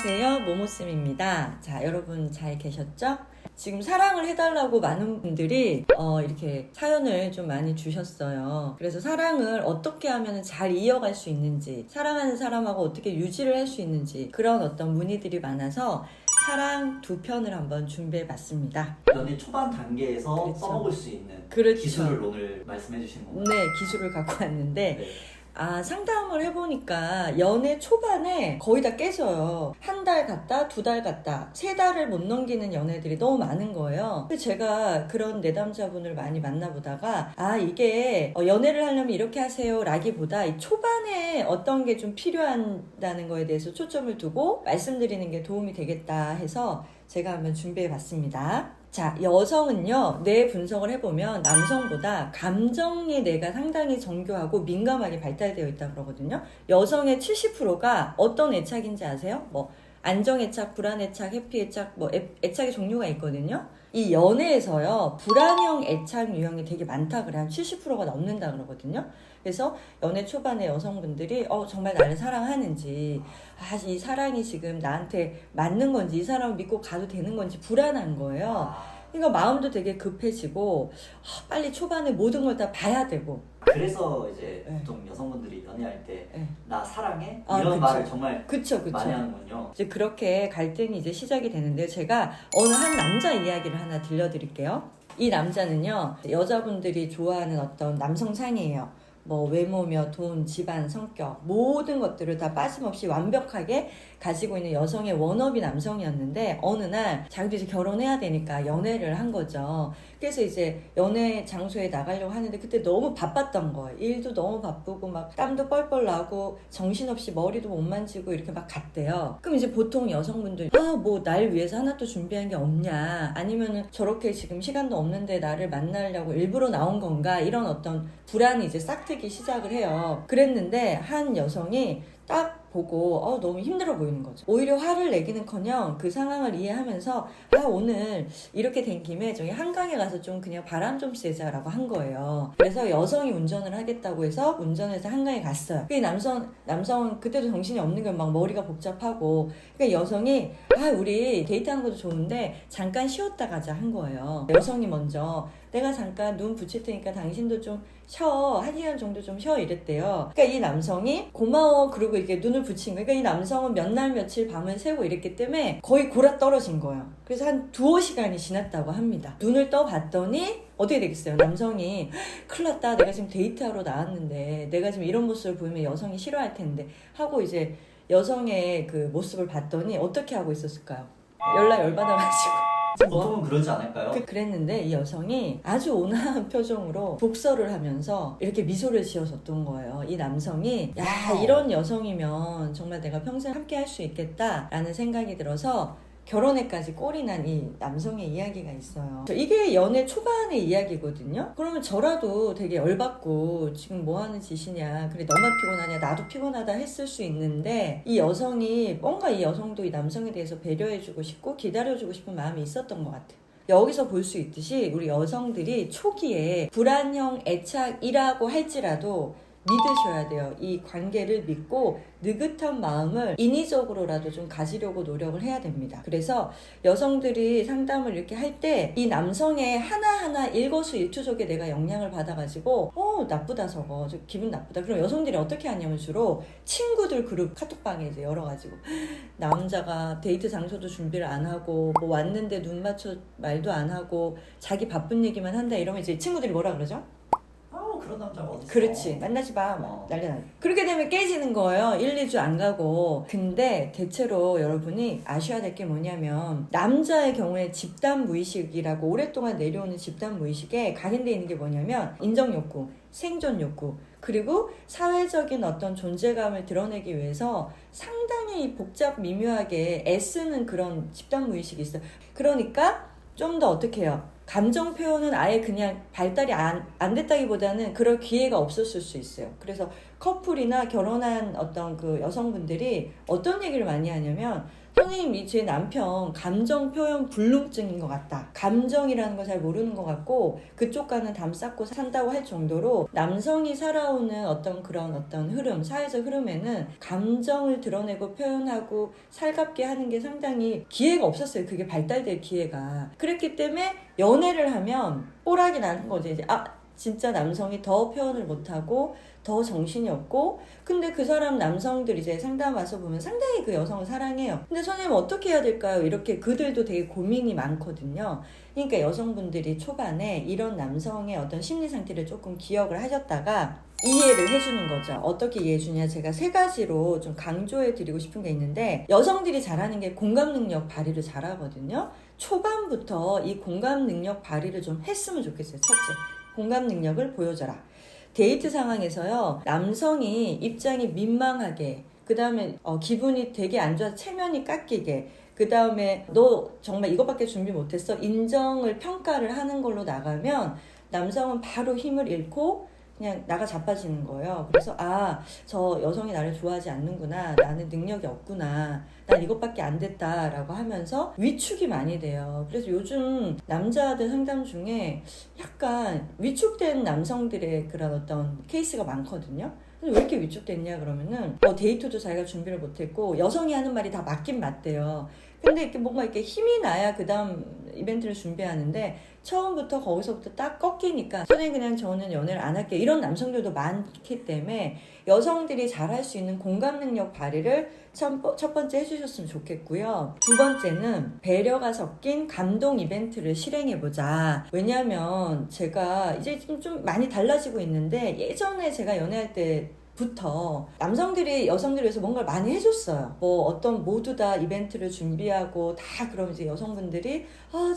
안녕하세요, 모모쌤입니다. 자, 여러분 잘 계셨죠? 지금 사랑을 해달라고 많은 분들이 이렇게 사연을 좀 많이 주셨어요. 그래서 사랑을 어떻게 하면 잘 이어갈 수 있는지, 사랑하는 사람하고 어떻게 유지를 할 수 있는지, 그런 어떤 문의들이 많아서 사랑 2편을 한번 준비해봤습니다. 연애 초반 단계에서 그렇죠. 써먹을 수 있는 그렇죠. 기술을 오늘 말씀해 주시는 건가요? 네, 기술을 갖고 왔는데 네. 상담을 해보니까 연애 초반에 거의 다 깨져요. 1달 갔다, 2달 갔다, 3달을 못 넘기는 연애들이 너무 많은 거예요. 그래서 제가 그런 내담자분을 많이 만나보다가 이게 연애를 하려면 이렇게 하세요 라기보다 이 초반에 어떤 게 좀 필요하다는 거에 대해서 초점을 두고 말씀드리는 게 도움이 되겠다 해서 제가 한번 준비해봤습니다. 자, 여성은요, 뇌 분석을 해보면 남성보다 감정의 뇌가 상당히 정교하고 민감하게 발달되어 있다고 그러거든요. 여성의 70%가 어떤 애착인지 아세요? 안정애착, 불안애착, 해피애착, 애착의 종류가 있거든요. 이 연애에서요, 불안형 애착 유형이 되게 많다 그래요. 한 70%가 넘는다 그러거든요. 그래서 연애 초반에 여성분들이 정말 나를 사랑하는지, 이 사랑이 지금 나한테 맞는 건지, 이 사람을 믿고 가도 되는 건지 불안한 거예요. 그러니까 마음도 되게 급해지고 빨리 초반에 모든 걸 다 봐야 되고. 그래서 이제 보통 여성분들이 연애할 때 나 사랑해? 이런 그쵸. 말을 정말 그쵸. 많이 하는군요. 이제 그렇게 갈등이 이제 시작이 되는데, 제가 어느 한 남자 이야기를 하나 들려드릴게요. 이 남자는요, 여자분들이 좋아하는 어떤 남성상이에요. 외모며 돈, 집안, 성격, 모든 것들을 다 빠짐없이 완벽하게 가지고 있는 여성의 워너비 남성이었는데, 어느 날 자기도 이제 결혼해야 되니까 연애를 한 거죠. 그래서 이제 연애 장소에 나가려고 하는데 그때 너무 바빴던 거예요. 일도 너무 바쁘고 막 땀도 뻘뻘 나고 정신없이 머리도 못 만지고 이렇게 막 갔대요. 그럼 이제 보통 여성분들 날 위해서 하나 또 준비한 게 없냐, 아니면은 저렇게 지금 시간도 없는데 나를 만나려고 일부러 나온 건가, 이런 어떤 불안이 이제 싹트기 시작을 해요. 그랬는데 한 여성이 딱 보고 너무 힘들어 보이는 거죠. 오히려 화를 내기는커녕 그 상황을 이해하면서 오늘 이렇게 된 김에 저기 한강에 가서 좀 그냥 바람 좀 쐬자라고 한 거예요. 그래서 여성이 운전을 하겠다고 해서 운전해서 한강에 갔어요. 그 남성은 그때도 정신이 없는 거예요. 막 머리가 복잡하고. 그러니까 여성이 우리 데이트하는 것도 좋은데 잠깐 쉬었다 가자 한 거예요. 여성이 먼저 내가 잠깐 눈 붙일 테니까 당신도 좀 쉬어, 1시간 정도 좀 쉬어, 이랬대요. 그러니까 이 남성이 고마워 그러고 이렇게 눈을 붙인 거예요. 그러니까 이 남성은 몇 날 며칠 밤을 새고 이랬기 때문에 거의 골아 떨어진 거예요. 그래서 한 2-5시간이 지났다고 합니다. 눈을 떠봤더니 어떻게 되겠어요? 남성이 큰일 났다, 내가 지금 데이트하러 나왔는데 내가 지금 이런 모습을 보이면 여성이 싫어할 텐데 하고 이제 여성의 그 모습을 봤더니 어떻게 하고 있었을까요? 열받아가지고 보통은 그러지 않을까요? 그랬는데 이 여성이 아주 온화한 표정으로 독서를 하면서 이렇게 미소를 지어줬던 거예요. 이 남성이 이런 여성이면 정말 내가 평생 함께 할 수 있겠다라는 생각이 들어서 결혼에까지 꼴이 난 이 남성의 이야기가 있어요. 이게 연애 초반의 이야기거든요. 그러면 저라도 되게 열받고 지금 뭐 하는 짓이냐, 그래 너만 피곤하냐, 나도 피곤하다 했을 수 있는데, 이 여성이 뭔가 이 여성도 이 남성에 대해서 배려해주고 싶고 기다려주고 싶은 마음이 있었던 것 같아요. 여기서 볼 수 있듯이 우리 여성들이 초기에 불안형 애착이라고 할지라도 믿으셔야 돼요. 이 관계를 믿고 느긋한 마음을 인위적으로라도 좀 가지려고 노력을 해야 됩니다. 그래서 여성들이 상담을 이렇게 할 때 이 남성의 하나하나 일거수일투족에 내가 영향을 받아가지고 나쁘다, 저거 기분 나쁘다. 그럼 여성들이 어떻게 하냐면 주로 친구들 그룹 카톡방에 이제 열어가지고 남자가 데이트 장소도 준비를 안 하고 왔는데 눈 맞춰 말도 안 하고 자기 바쁜 얘기만 한다, 이러면 이제 친구들이 뭐라 그러죠? 그런 남자가 어딨어? 그렇지, 만나지 마, 난리 나요. 그렇게 되면 깨지는 거예요. 1-2주 안 가고. 근데 대체로 여러분이 아셔야 될 게 뭐냐면, 남자의 경우에 집단 무의식이라고 오랫동안 내려오는 집단 무의식에 각인되어 있는 게 뭐냐면 인정 욕구, 생존 욕구, 그리고 사회적인 어떤 존재감을 드러내기 위해서 상당히 복잡 미묘하게 애쓰는 그런 집단 무의식이 있어요. 그러니까 좀 더 어떻게 해요? 감정 표현은 아예 그냥 발달이 안 됐다기보다는 그럴 기회가 없었을 수 있어요. 그래서 커플이나 결혼한 어떤 그 여성분들이 어떤 얘기를 많이 하냐면, 선생님이 제 남편 감정 표현 불능증인 것 같다. 감정이라는 걸 잘 모르는 것 같고 그쪽과는 담 쌓고 산다고 할 정도로 남성이 살아오는 어떤 그런 어떤 흐름, 사회적 흐름에는 감정을 드러내고 표현하고 살갑게 하는 게 상당히 기회가 없었어요. 그게 발달될 기회가. 그랬기 때문에 연애를 하면 뽀락이 나는 거죠. 이제 진짜 남성이 더 표현을 못하고 더 정신이 없고 근데 그 사람 남성들 이제 상담 와서 보면 상당히 그 여성을 사랑해요. 근데 선생님 어떻게 해야 될까요? 이렇게 그들도 되게 고민이 많거든요. 그러니까 여성분들이 초반에 이런 남성의 어떤 심리 상태를 조금 기억을 하셨다가 이해를 해주는 거죠. 어떻게 이해해주냐 제가 3가지로 좀 강조해 드리고 싶은 게 있는데 여성들이 잘하는 게 공감 능력 발휘를 잘하거든요. 초반부터 이 공감 능력 발휘를 좀 했으면 좋겠어요. 첫째, 공감 능력을 보여줘라. 데이트 상황에서요 남성이 입장이 민망하게 그 다음에 기분이 되게 안 좋아서 체면이 깎이게 그 다음에 너 정말 이것밖에 준비 못했어 인정을 평가를 하는 걸로 나가면 남성은 바로 힘을 잃고 그냥 나가 자빠지는 거예요. 그래서 저 여성이 나를 좋아하지 않는구나. 나는 능력이 없구나. 난 이것밖에 안 됐다라고 하면서 위축이 많이 돼요. 그래서 요즘 남자들 상담 중에 약간 위축된 남성들의 그런 어떤 케이스가 많거든요. 근데 왜 이렇게 위축됐냐 그러면은 데이트도 자기가 준비를 못했고 여성이 하는 말이 다 맞긴 맞대요. 근데 이렇게 뭔가 이렇게 힘이 나야 그 다음 이벤트를 준비하는데 처음부터 거기서부터 딱 꺾이니까 선생님 그냥 저는 연애를 안 할게요. 이런 남성들도 많기 때문에 여성들이 잘할 수 있는 공감 능력 발휘를 첫 번째 해주셨으면 좋겠고요. 2번째는 배려가 섞인 감동 이벤트를 실행해보자. 왜냐하면 제가 이제 좀 많이 달라지고 있는데 예전에 제가 연애할 때 부터 남성들이 여성들을 위해서 뭔가를 많이 해줬어요. 어떤 모두 다 이벤트를 준비하고 다 그럼 이제 여성분들이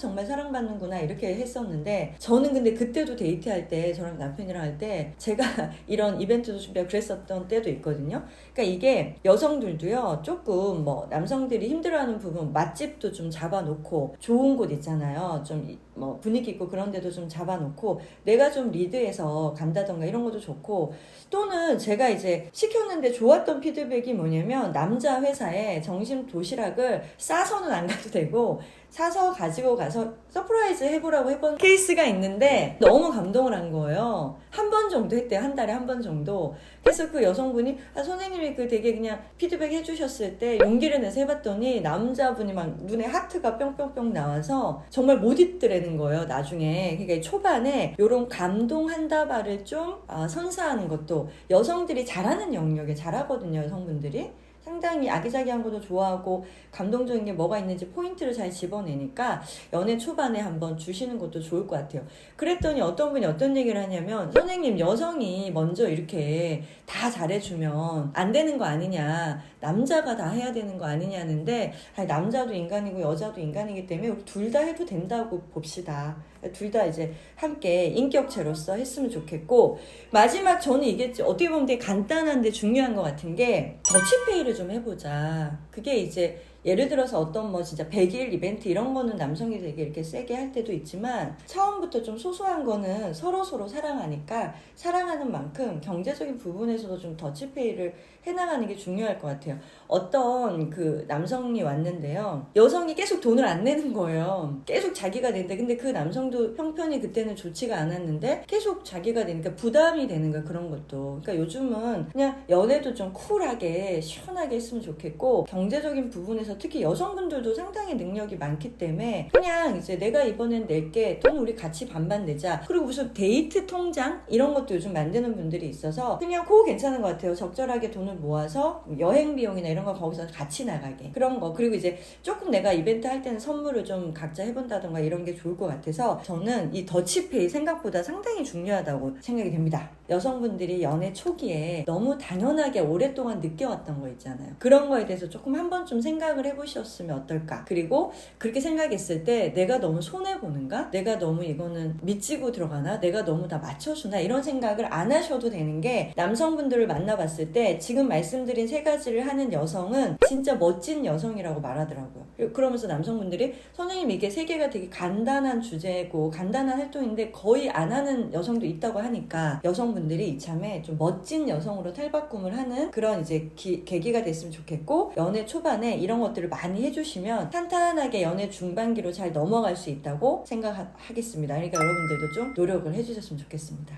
정말 사랑받는구나 이렇게 했었는데 저는 근데 그때도 데이트할 때 저랑 남편이랑 할 때 제가 이런 이벤트도 준비하고 그랬었던 때도 있거든요. 그러니까 이게 여성들도요 조금 남성들이 힘들어하는 부분 맛집도 좀 잡아놓고 좋은 곳 있잖아요. 좀 분위기 있고 그런 데도 좀 잡아놓고 내가 좀 리드해서 간다던가 이런 것도 좋고 또는 제가 이제 시켰는데 좋았던 피드백이 뭐냐면 남자 회사에 점심 도시락을 싸서는 안 가도 되고 사서 가지고 가서 서프라이즈 해보라고 해본 케이스가 있는데 너무 감동을 한 거예요. 한 번 정도 했대요. 한 달에 한 번 정도. 그래서 그 여성분이 선생님이 그 되게 그냥 피드백 해주셨을 때 용기를 내서 해봤더니 남자분이 막 눈에 하트가 뿅뿅뿅 나와서 정말 못 잊더라는 거예요. 나중에. 그러니까 초반에 이런 감동한다 바를 좀 선사하는 것도 여성들이 잘하는 영역에 잘하거든요. 여성분들이. 상당히 아기자기한 것도 좋아하고 감동적인 게 뭐가 있는지 포인트를 잘 집어내니까 연애 초반에 한번 주시는 것도 좋을 것 같아요. 그랬더니 어떤 분이 어떤 얘기를 하냐면 선생님 여성이 먼저 이렇게 다 잘해주면 안 되는 거 아니냐 남자가 다 해야 되는 거 아니냐는데 남자도 인간이고 여자도 인간이기 때문에 둘 다 해도 된다고 봅시다. 둘 다 이제 함께 인격체로서 했으면 좋겠고 마지막 저는 이게 어떻게 보면 되게 간단한데 중요한 것 같은 게 더치페이를 좀 해보자. 그게 이제 예를 들어서 어떤 진짜 100일 이벤트 이런 거는 남성이 되게 이렇게 세게 할 때도 있지만 처음부터 좀 소소한 거는 서로서로 사랑하니까 사랑하는 만큼 경제적인 부분에서도 좀 더치페이를 해나가는 게 중요할 것 같아요. 어떤 그 남성이 왔는데요. 여성이 계속 돈을 안 내는 거예요. 계속 자기가 낸다. 근데 그 남성도 형편이 그때는 좋지가 않았는데 계속 자기가 내니까 부담이 되는 거예요. 그런 것도. 그러니까 요즘은 그냥 연애도 좀 쿨하게 시원하게 했으면 좋겠고 경제적인 부분에서 특히 여성분들도 상당히 능력이 많기 때문에 그냥 이제 내가 이번엔 낼게 돈 우리 같이 반반 내자. 그리고 무슨 데이트 통장 이런 것도 요즘 만드는 분들이 있어서 그냥 그거 괜찮은 것 같아요. 적절하게 돈을 모아서 여행 비용이나 이런 거 거기서 같이 나가게 그런 거. 그리고 이제 조금 내가 이벤트 할 때는 선물을 좀 각자 해본다던가 이런 게 좋을 것 같아서 저는 이 더치페이 생각보다 상당히 중요하다고 생각이 됩니다. 여성분들이 연애 초기에 너무 당연하게 오랫동안 느껴왔던 거 있잖아요. 그런 거에 대해서 조금 한 번쯤 생각을 해보셨으면 어떨까. 그리고 그렇게 생각했을 때 내가 너무 손해보는가? 내가 너무 이거는 미치고 들어가나? 내가 너무 다 맞춰주나? 이런 생각을 안 하셔도 되는 게 남성분들을 만나봤을 때 지금 말씀드린 3가지를 하는 여성은 진짜 멋진 여성이라고 말하더라고요. 그러면서 남성분들이 선생님 이게 3개가 되게 간단한 주제고 간단한 활동인데 거의 안 하는 여성도 있다고 하니까 여성분 여성분들이 이참에 좀 멋진 여성으로 탈바꿈을 하는 그런 이제 계기가 됐으면 좋겠고, 연애 초반에 이런 것들을 많이 해주시면 탄탄하게 연애 중반기로 잘 넘어갈 수 있다고 생각하겠습니다. 그러니까 여러분들도 좀 노력을 해주셨으면 좋겠습니다.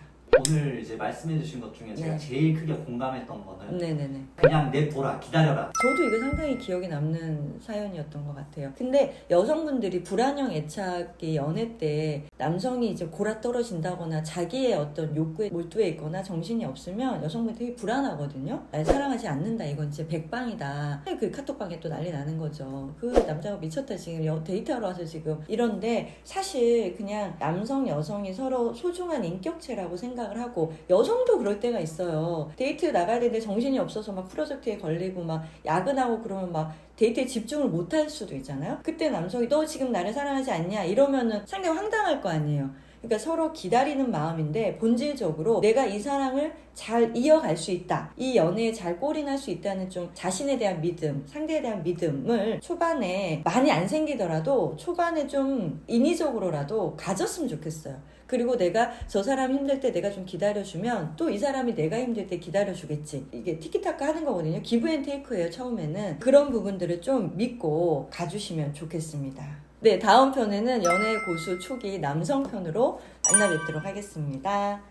오늘 이제 말씀해주신 것 중에 제가 제일 크게 공감했던 거는 네네네. 그냥 냅둬라, 기다려라. 저도 이거 상당히 기억에 남는 사연이었던 것 같아요. 근데 여성분들이 불안형 애착이 연애 때 남성이 이제 골아 떨어진다거나 자기의 어떤 욕구에 몰두해 있거나 정신이 없으면 여성분이 되게 불안하거든요. 날 사랑하지 않는다, 이건 진짜 백방이다. 그 카톡방에 또 난리 나는 거죠. 그 남자가 미쳤다, 지금 데이트하러 와서 지금 이런데, 사실 그냥 남성 여성이 서로 소중한 인격체라고 생각을 하고, 여성도 그럴 때가 있어요. 데이트 나가야 되는데 정신이 없어서 막 프로젝트에 걸리고 막 야근하고 그러면 막 데이트에 집중을 못 할 수도 있잖아요. 그때 남성이 너 지금 나를 사랑하지 않냐 이러면은 상당히 황당할 거 아니에요. 그러니까 서로 기다리는 마음인데, 본질적으로 내가 이 사랑을 잘 이어갈 수 있다, 이 연애에 잘 골인할 수 있다는 좀 자신에 대한 믿음, 상대에 대한 믿음을 초반에 많이 안 생기더라도 초반에 좀 인위적으로라도 가졌으면 좋겠어요. 그리고 내가 저 사람 힘들 때 내가 좀 기다려주면 또 이 사람이 내가 힘들 때 기다려주겠지. 이게 티키타카 하는 거거든요. 기브 앤 테이크예요, 처음에는. 그런 부분들을 좀 믿고 가주시면 좋겠습니다. 네, 다음 편에는 연애 고수 초기 남성 편으로 만나 뵙도록 하겠습니다.